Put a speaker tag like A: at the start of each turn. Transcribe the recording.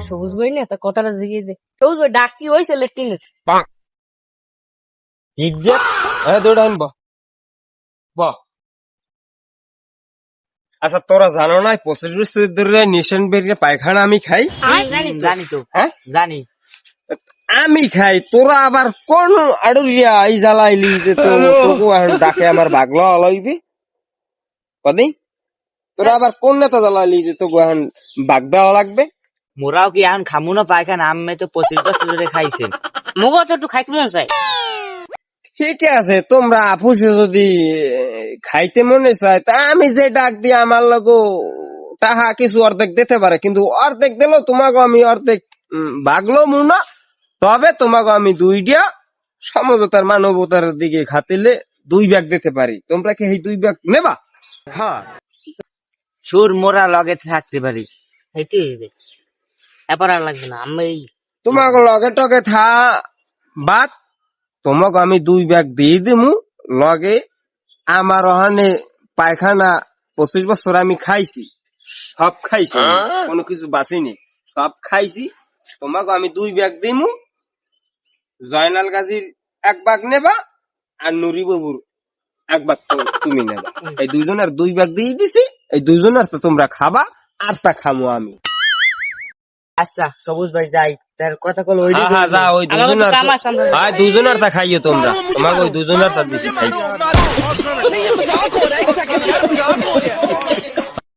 A: সবুজ ভাই না তা কথাটা জিগিয়ে দে। সবুজ ভাই ডাক কি হয়েছে লেট্রিনের?
B: ইজ্জত দৌড় আনব ব। আচ্ছা তোরা জানো না 25 বছর ধরে নিশান বেরিয়ে পায়খানা আমি খাই।
A: জানি তো,
B: হ্যাঁ
A: জানি।
B: আমি খাই, তোরা আবার কোন আড়ুলিয়া এই জ্বালাইলি যে তোকে এখন ডাকে আমার বাগলা অলইবি কদি? তোরা আবার কোন নেতা জ্বালাইলি যে তোকে এখন বাগ দেওয়া লাগবে?
C: মোরাও কি এখন খামু না পায়খানা? আমি তো 25 বছর ধরে খাইছেন।
A: মুগো তো একটু খাইতে মন চাই।
B: ঠিক আছে, তোমরা আপুসে যদি খাইতে মনে চায় তা আমি যে ডাক দিয়ে আমার লগো তাহা কিছু অর্ধেক দিতে পারে, কিন্তু অর্ধেক দিলেও তোমাকে আমি অর্ধেক ভাগলো মুনা। তবে তোমাকে আমি 2 দিয়া সমঝোতার মানবতার দিকে খাতিলে 2 ভাগ দিতে পারি। তোমরা কি এই 2 ভাগ নেবা?
C: সুর মোরা লগে থাকতে পারি।
A: খাইতে হইবে, এবার আর লাগবে না। আমি
B: তোমাকে লগে টগে থা বাদ, তোমাকে আমি 2 ভাগ দিয়ে দিমু। লগে আমার ওখানে পায়খানা 25 বছর আমি খাইছি, সব খাইছি, কোনো কিছু বাঁচিনি, সব খাইছি। তোমাকে আমি 2 ভাগ দিমু। জয়নাল গাজীর 1 ভাগ নেবা আর নুরি বাবুর 1 ভাগ তুমি নেবা। এই 2 জনের 2 ভাগ দিয়ে দিছি। এই 2 জনের তো তোমরা খাবা আর তা খামো আমি।
C: আচ্ছা সবুজ ভাই যাই, তার কথা কল ওই
B: হ্যাঁ যা, ওই 2 জনের হ্যাঁ 2 জনের তা খাইও তোমরা। তোমাকে ওই 2 জনের তা বেশি খাইও।